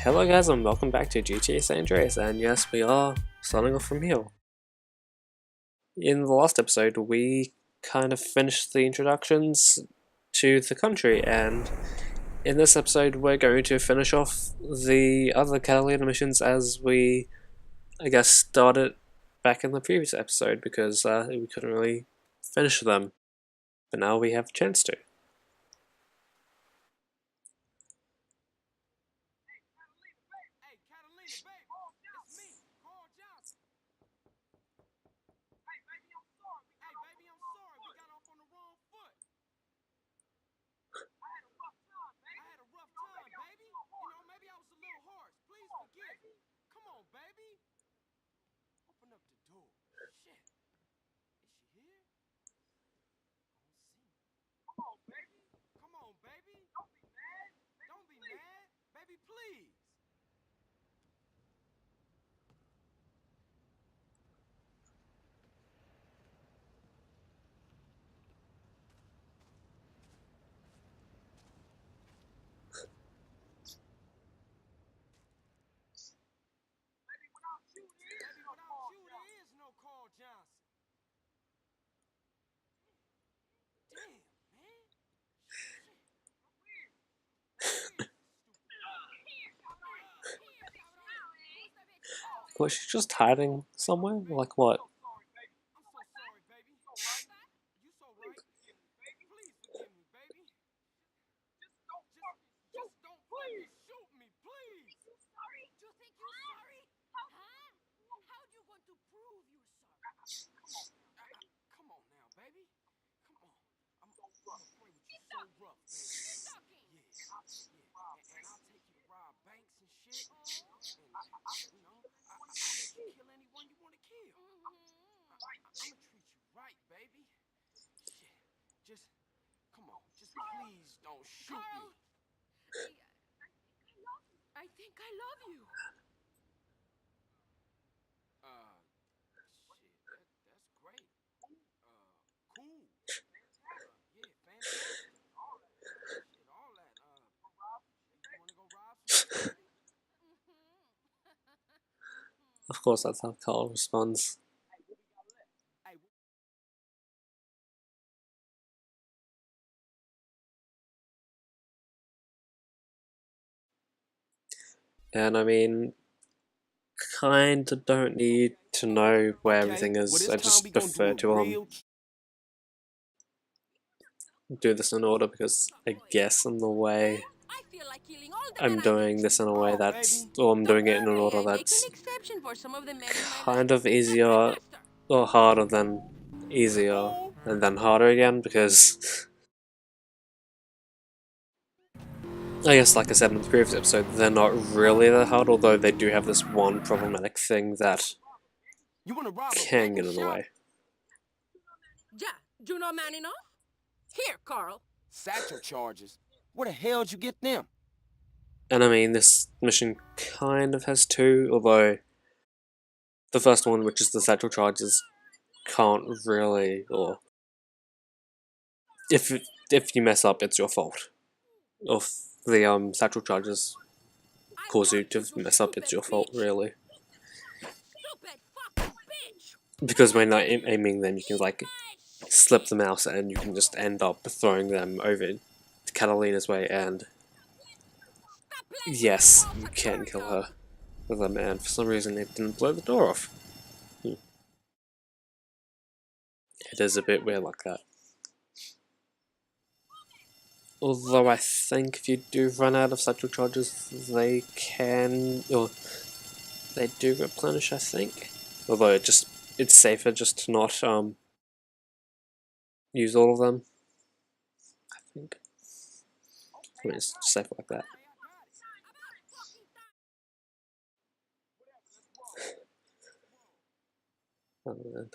Hello guys and welcome back to GTA San Andreas, and yes, we are starting off from here. In the last episode we kind of finished the introductions to the country, and in this episode we're going to finish off the other Catalina missions as we, I guess, started back in the previous episode because we couldn't really finish them, but now we have a chance to. Was she just hiding somewhere? Like what? I think I love you. That's great. Cool. Yeah, fantastic. All that. Shit, all that. You wanna go rob some shit, Of course that's how Carl responds. And I mean, kinda don't need to know where everything is. I just prefer to do this in order because I guess in the way I feel like killing all the I'm men I doing meet. this in a Come way on, that's, baby. or I'm Don't doing it in an worry, order I make an that's exception for some of the men in my kind life. of easier or harder than easier and then harder again, because I guess, like I said in the previous episode, they're not really that hard, although they do have this one problematic thing that You wanna rob a can get betting in the shop? way. Yeah, you know man enough? Here, Carl. Satchel charges. Where the hell'd you get them? And I mean, this mission kind of has two, although the first one, which is the satchel charges, can't really, or if you mess up, it's your fault. If the satchel charges I cause you told to you mess up, it's stupid your fault, bitch. really. Stupid fucking bitch. Because when not aiming them, you can like slip the mouse and you can just end up throwing them over to Catalina's way, and yes, you can kill her with them, and for some reason it didn't blow the door off. It is a bit weird like that. Although I think if you do run out of satchel charges, they can, or they do replenish, I think. Although it's safer just to not use all of them, I think. I mean, it's safer like that. Oh, man.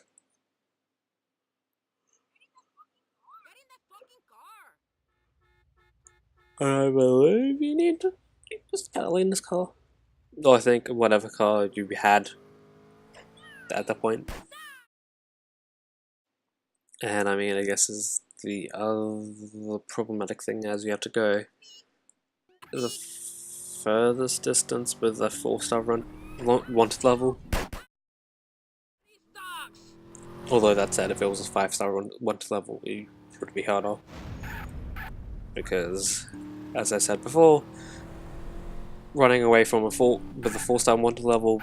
I believe you need to use Catalina's car. Or I think whatever car you had at that point. And I mean, I guess is the other problematic thing as you have to go. The furthest distance with a 4-star wanted level. Although that said, if it was a 5-star wanted level, it would be harder. Because, as I said before, running away from with a 4-star wanted level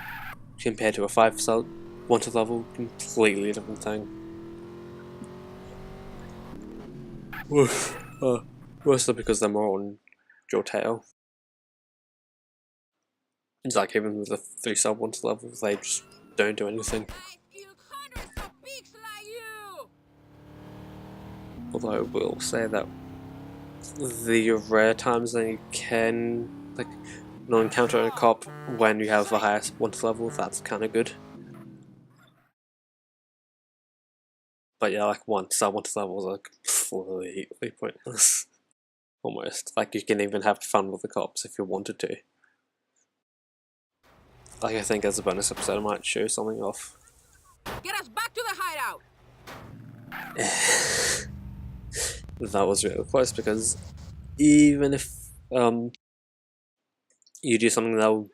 compared to a 5-star wanted level, completely different thing. Mostly because they're more on your tail. It's like even with the 3-star wanted level, they just don't do anything. Although I will say that the rare times that you can not encounter a cop when you have the highest wanted level, that's kind of good. But yeah, like 1-star wanted levels are completely pointless. Almost. Like you can even have fun with the cops if you wanted to. Like I think as a bonus episode I might show something off. Get us back to the hideout! That was really close because even if you do something that will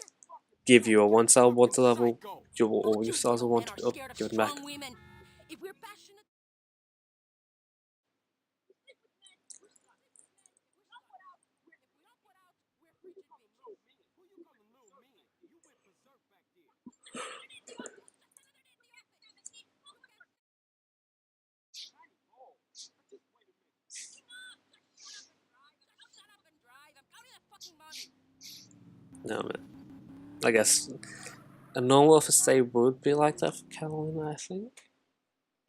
give you a 1-star wanted level, all your stars will want to give it back. If we're passionate, No, man. I guess a normal office day would be like that for Catalina, I think.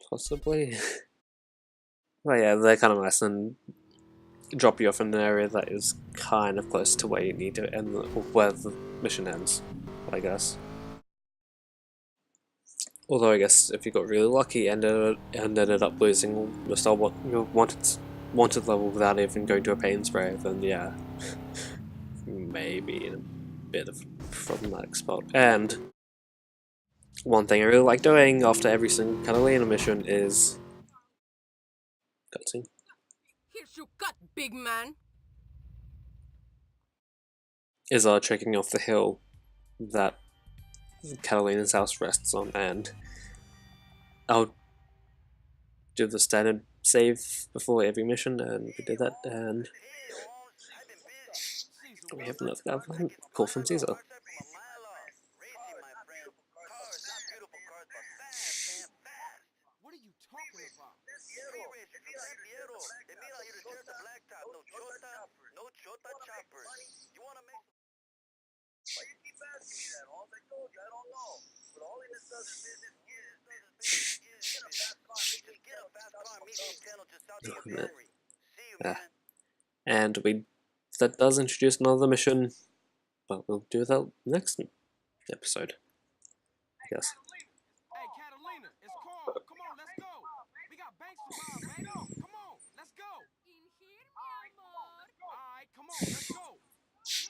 Possibly. But yeah, they're kind of nice and drop you off in an area that is kind of close to where you need to end, where the mission ends, I guess. Although I guess if you got really lucky and ended up losing your wanted level without even going to a pain spray, then yeah, maybe in a bit of a problematic spot. And one thing I really like doing after every single Catalina mission is cutscene. here's your cut, big man. Is trekking off the hill that Catalina's house rests on, and I'll do the standard save before every mission, and we did that, and we have another call from Cesar. What are you talking about? Yeah. And that does introduce another mission, but we'll do that next episode, I guess. Hey, Catalina, it's Carl. Come on, let's go. We got banks to rob, man. Come on, let's go. In here, mi amor. All right, come on, let's go.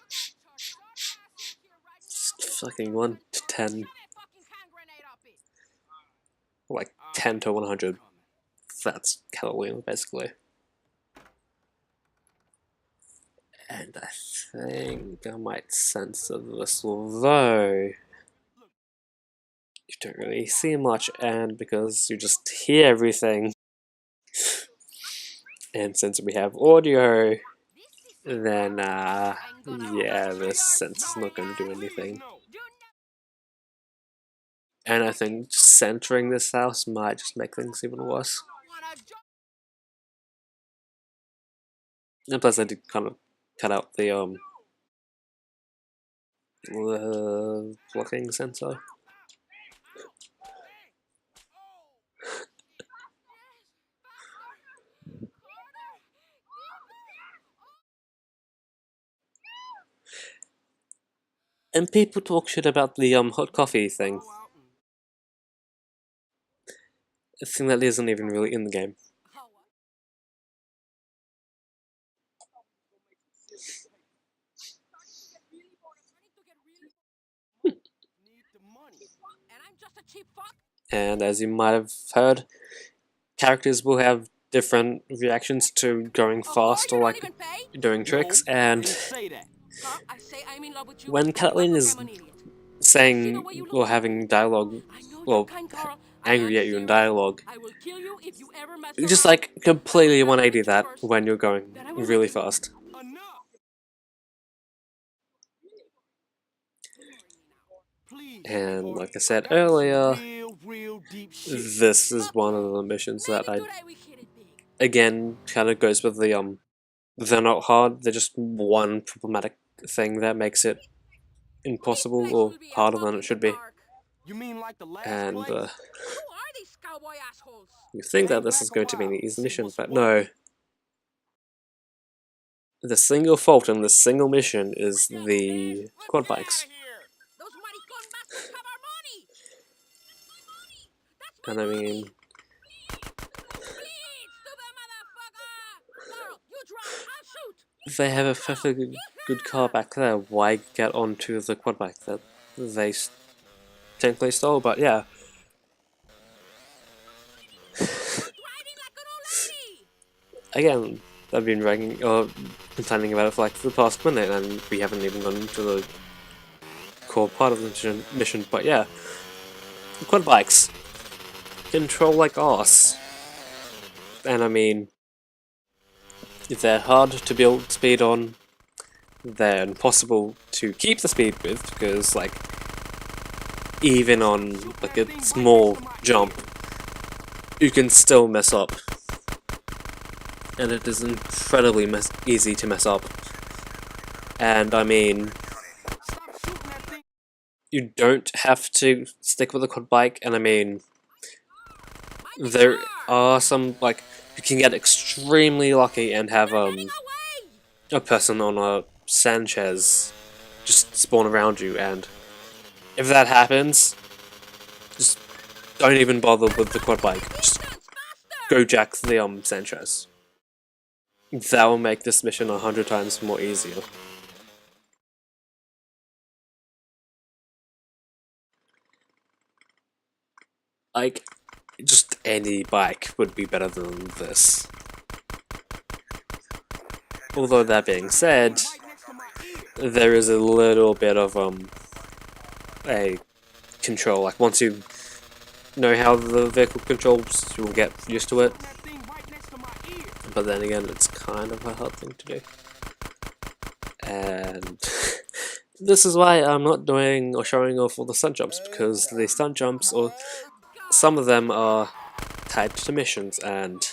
You don't touch our ass in here right now. Just fucking 1 to 10, Shove a fucking hand grenade up it. like 10 to 100. That's Catalina, basically. And I think I might censor this, although you don't really see much, and because you just hear everything, and since we have audio, then yeah, this sense is not going to do anything. And I think just centering this house might just make things even worse. And plus I did kind of cut out the blocking sensor. And people talk shit about the hot coffee thing. A thing that isn't even really in the game. And as you might have heard, characters will have different reactions to going fast or like doing tricks, and Carl, I say I'm in love with you. When And you act Catalina like is I'm an idiot. saying or having dialogue, I know you're well, kind, Carl. I am angry at you in serious. dialogue, I will kill you if you ever mess you just around. like I will completely never 180 hit you that first. when you're going Then I will really let you know. fast. Enough. Please, And sweetheart. like I said That was some earlier, real deep shit. this is one of the missions that Maybe I, today we hit it big. again, kind of goes with the they're not hard, they're just one problematic thing that makes it This impossible place or will be a harder fuck than in it the should be. dark. You mean like the last And place? Who are these cowboy assholes? you It think that ain't this is Whack-A going to be an Wild. easy See mission, what's but what? no. The single fault in this single mission is Forget it, the Let's quad get out bikes. of here. Those maricon bastards have our money. That's my And I money. mean, Bleeds to the motherfucker. Carl, you drive. I'll shoot. if they have a perfectly good car back there, why get onto the quad bike that they technically stole? But yeah, Quit riding like an old lady. again, I've been ranking or complaining about it for like the past minute, and we haven't even gone into the core part of the mission. But yeah, the quad bikes control like arse, and I mean, they're hard to build speed on. They're impossible to keep the speed with because, like, even on like a small jump, you can still mess up, and it is incredibly easy to mess up. And I mean, Stop shooting that thing. you don't have to stick with a quad bike, and I mean, Mind the there car. are some, like, you can get extremely lucky and have We're getting away. a person on a Sanchez just spawn around you, and if that happens, just don't even bother with the quad bike. Just Distance faster. go jack the Sanchez. That will make this mission 100 times more easier. Like, just any bike would be better than this. Although that being said, Right next to my ear. there is a little bit of a control. Like, once you know how the vehicle controls, you'll get used to it. Shooting that thing right next to my ear. But then again, it's kind of a hard thing to do. And this is why I'm not doing or showing off all the stunt jumps, because the stunt jumps, or some of them, are tied to missions, and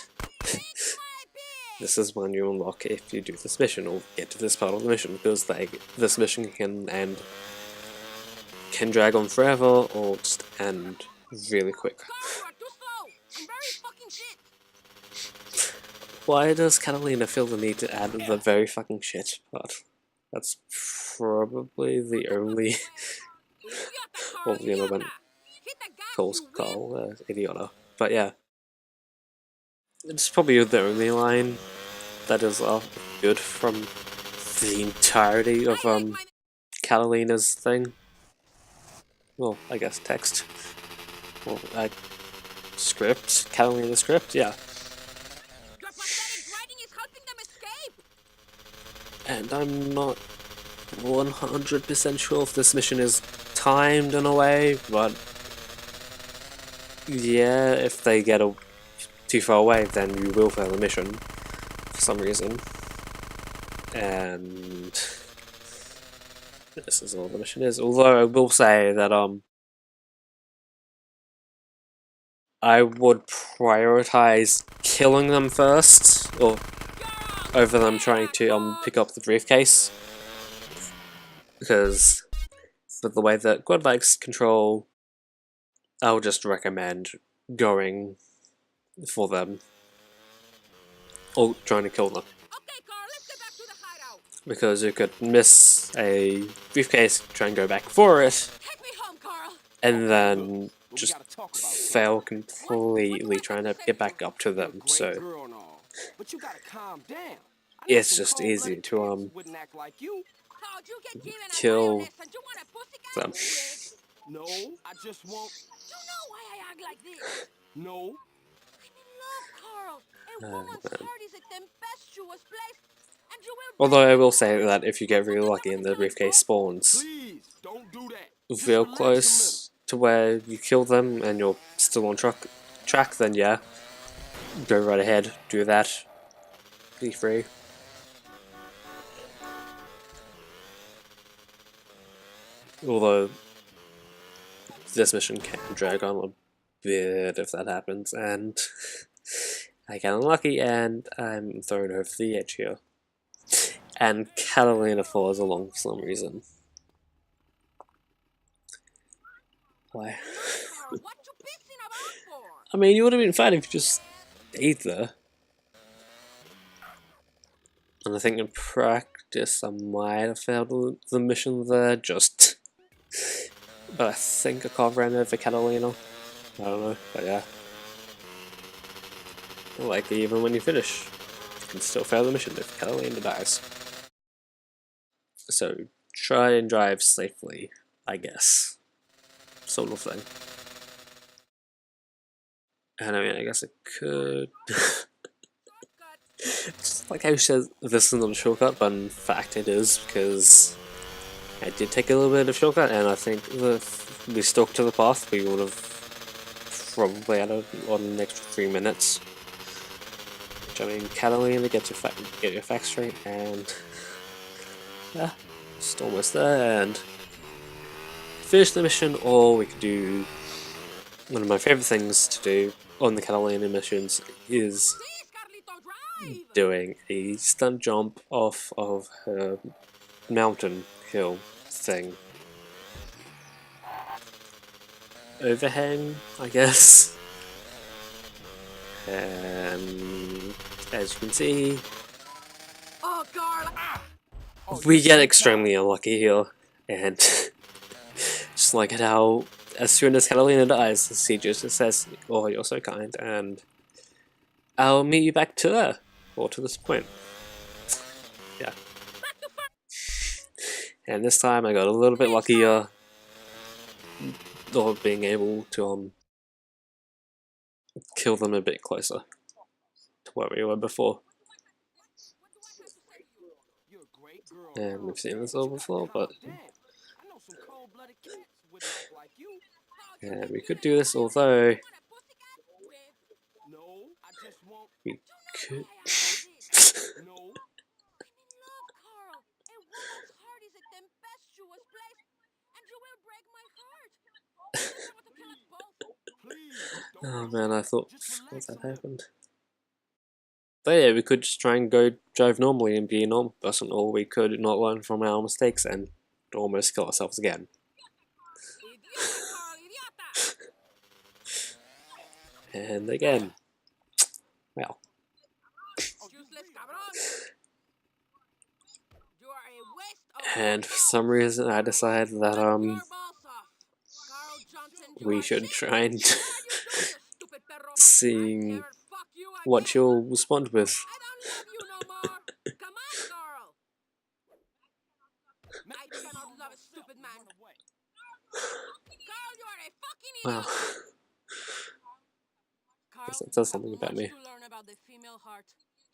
this is when you unlock if you do this mission or get to this part of the mission, because this mission can drag on forever or just end really quick. Carl, you are too slow. I'm very fucking shit. Why does Catalina feel the need to add the very fucking shit part? That's probably the only, Idiota, well, Carl. you know, when Idiota. Hit the gas, calls you wimp. Carl idiota. But yeah, it's probably the only line that is good from the entirety of I like my Catalina's thing. Well, I guess text. Well, script. Catalina's script, yeah. Your pathetic writing is helping them escape. And I'm not 100% sure if this mission is timed in a way, but yeah, if they get too far away, then you will fail the mission for some reason. And this is all the mission is. Although I will say that I would prioritize killing them first, or over them trying to pick up the briefcase, because with the way that quad bikes control, I would just recommend going for them or trying to kill them, Okay, Carl, let's get back to the hideout. because you could miss a briefcase, try and go back for it, Take me home, Carl. and then But we just gotta talk about fail something. completely trying to get back up to You're a them. great So girl and all, but you gotta calm down. I know it's some just easy cold-blooded to chicks wouldn't act like you. How'd you get given a kill lioness and you want a pussycat? them. No, I just won't. You know why I act like this? No. I'm in love, Carl. A woman's heart is a tempestuous place, Although I will say that if you get really lucky and the briefcase spawns Please, don't do that. Just real relax a little. close to where you kill them and you're still on track, then yeah, go right ahead, do that, be free. Although this mission can drag on a bit if that happens, and I get unlucky and I'm thrown over the edge here. And Catalina falls along for some reason. Why? I mean, you would have been fine if you just stayed there. And I think in practice I might have failed the mission there, just... But I think I can't run over Catalina. I don't know, but yeah. Like, even when you finish, you can still fail the mission if Catalina dies. So, try and drive safely, I guess. Sort of thing. And I mean, I guess I could... Just like I said, this is not a shortcut, but in fact it is, because I did take a little bit of shortcut, and I think that if we stuck to the path, we would have probably had on an extra 3 minutes. Which, I mean, Catalina, get your facts straight, and yeah, just almost there, and finish the mission, or we could do one of my favourite things to do on the Catalina missions is doing a stunt jump off of her mountain hill thing. Overhang, I guess. And as you can see, we get extremely unlucky here. And just like how as soon as Catalina dies, she just says, "Oh, you're so kind," and I'll meet you back to there, or to this point. Yeah. And this time I got a little bit luckier, or being able to kill them a bit closer to where we were before. And we've seen this all before, but and we could do this, although we could. Oh man, I thought that happened. But yeah, we could just try and go drive normally and be a normal person, or we could not learn from our mistakes and almost kill ourselves again. And again. Well. And for some reason I decided that we should try and see what she'll respond with. Wow. Guess that says something about me.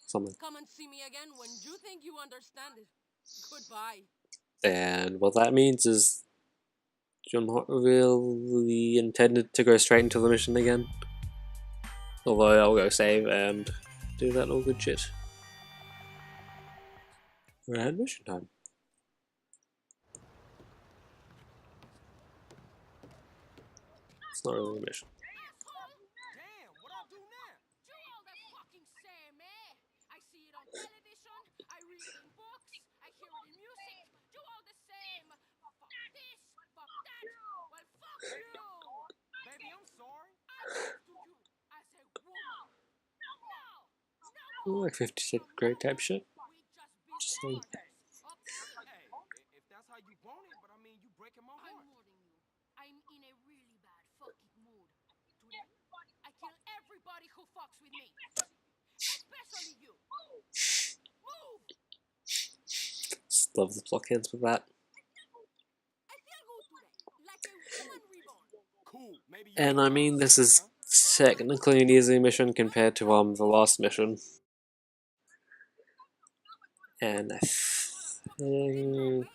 Something. Come and see me again when you think you understand it. Goodbye. And what that means is you're not really intended to go straight into the mission again. Although I'll go save and do that all good shit. We're at mission time. It's not really a mission. Damn, what I do now? Do all the fucking same, eh? I see it on television, I read it in books, I hear it in music. Do all the same. Fuck this, fuck that. Well, fuck you. Baby, I'm sorry. I love to you as a woman. No, Like 56 grade type shit. Just saying. Hey, if that's how you want it, but I mean, you breaking my heart. I'm warning you. I'm in a really bad fucking mood. Today, I kill everybody who fucks with me. Especially you. Move! Just love the block ends with that. I feel good today. Like a woman reborn. Cool. Maybe you And I mean, this is technically an easy mission compared to the last mission. And I think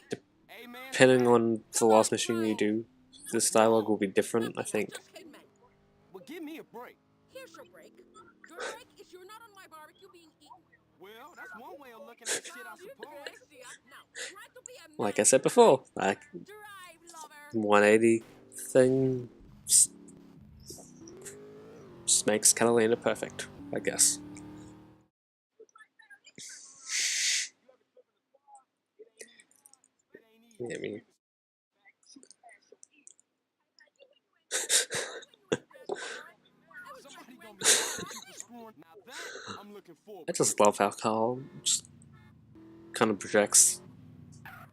Hey man, depending on the last mission you do, this dialogue will be different, I think. well give me a break. Here's your break. Your break is you're not on my barbecue being eaten. Well, that's one way of looking at shit, I You suppose. crazy, huh? Now, try to be a man. Like I said before, that Drive, lover. 180 thing just makes Catalina perfect, I guess. I mean, Somebody gonna be mad at you for screwing. Now that I'm looking forward. I just love how Carl just kind of projects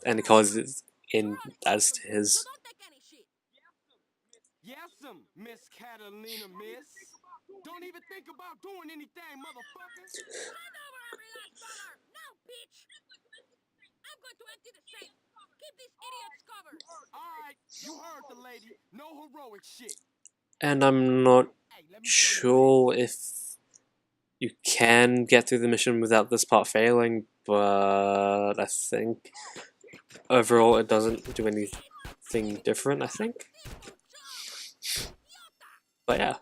and calls it in as to So his. don't take any shit. Yes'm, Miss Catalina, miss. Don't even think about doing anything, motherfucker. Hand over every last dollar. Now, bitch. I'm going to empty the safe. Keep these idiots covered. Alright, you heard the lady. No heroic shit. And I'm not Hey, let me sure if you can get through the mission without this part failing, but I think overall it doesn't do anything different, I think. But yeah.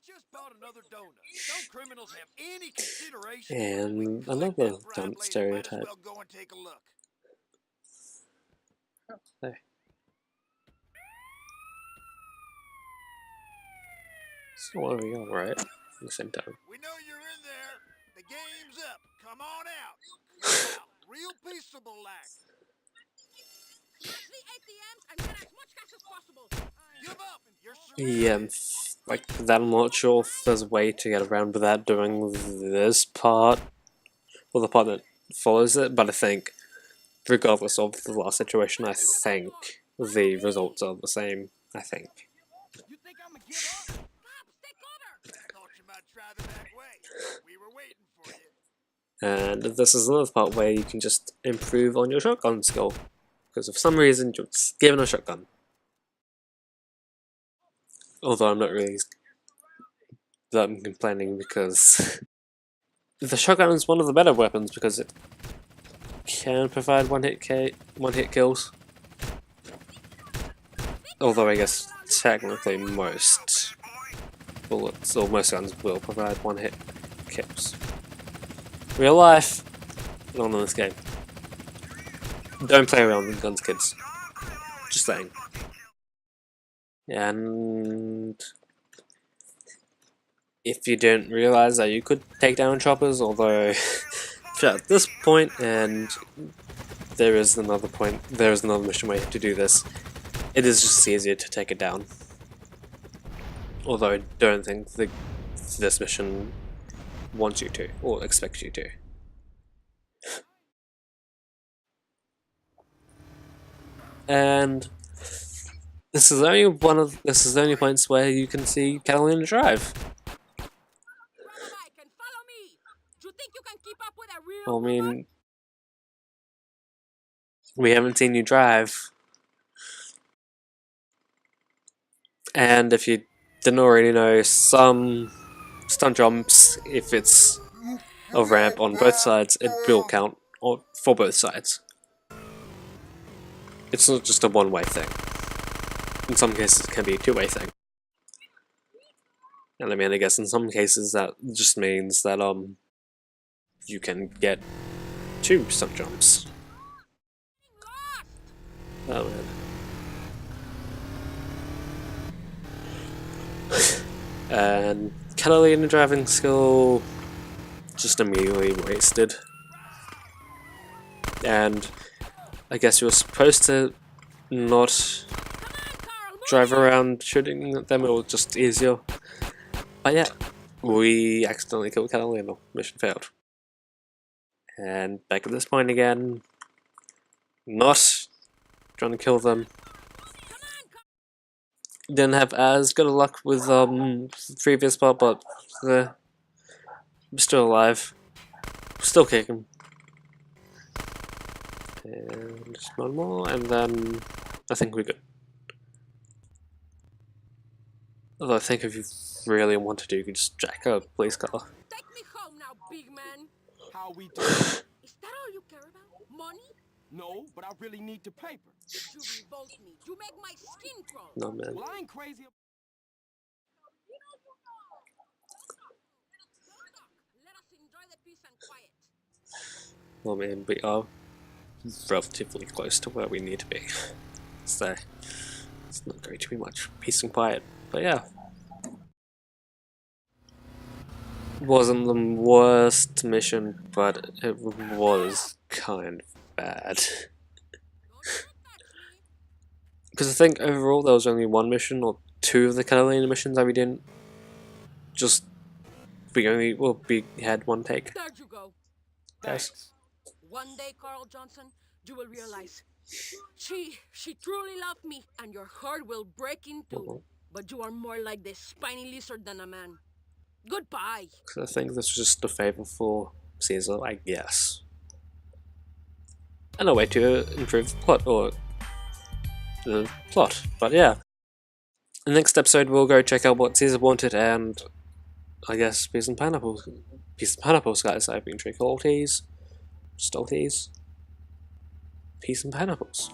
Just bought another donut. Don't criminals have any consideration? And Click another that thrive don't lady, might as stereotype. well go and take a look. Hey. So what are we on, right? At the same time. We know you're in there. The game's up. Come on out. Come out. Real peaceable like. Smash the ATMs and get as much cash as possible. Give up. You're Yeah, surrounded. like that, I'm not sure if there's a way to get around without doing this part, or the part that follows it, but I think, regardless of the last situation, I think the results are the same, I think. You think I'ma give up? Cops, take cover. Thought you might try the back way. We were waiting for you. And this is another part where you can just improve on your shotgun skill, because for some reason you're just given a shotgun. Although I'm not really that complaining, because the shotgun is one of the better weapons because it can provide one hit kills. Although I guess technically most bullets or most guns will provide one hit kills. Real life, not in this game. Don't play around with guns, kids. Just saying. And if you didn't realize that you could take down choppers, although at this point, and there is another mission where you have to do this, it is just easier to take it down. Although I don't think this mission wants you to, or expects you to. And this is the only points where you can see Catalina drive. Grab a bike and follow me. Do you think you can keep up with a real I mean, we haven't seen you drive. And if you didn't already know, some stunt jumps, if it's a ramp on both sides, it will count for both sides. It's not just a one-way thing. In some cases it can be a two-way thing. And I mean, I guess in some cases that just means that you can get two stunt jumps. Oh man. And Catalina driving skill just immediately wasted. And I guess you're supposed to not drive around shooting at them, it was just easier. But yeah, we accidentally killed Catalina. Mission failed. And back at this point again, not trying to kill them. Didn't have as good of luck with the previous part, but I'm still alive. Still kicking. And just one more, and then I think we're good. Although I think if you really wanted to, you could just jack a police car. Take me home now, big man. How we do? Is that all you care about? Money? No, but I really need the paper. You revolt me. You make my skin crawl. No man. Well, I ain't crazy. Let us enjoy the peace and quiet. No man, we are relatively close to where we need to be. So it's not going to be much peace and quiet. But yeah. Wasn't the worst mission, but it was kind of bad. Don't you touch me. Because I think overall there was only one mission or two of the Catalina missions that we didn't just we had one take. There you go. Yes. Thanks. One day, Carl Johnson, you will realize she truly loved me, and your heart will break in two. Mhm. But you are more like the spiny lizard than a man. Goodbye. Because I think this was just a favor for Cesar, I guess. And a way to improve the plot, or the plot. But yeah. In the next episode we'll go check out what Cesar wanted and I guess peas and pineapples. Peas and pineapples, guys. I've been drinking all teas. Just all teas. Peas and pineapples.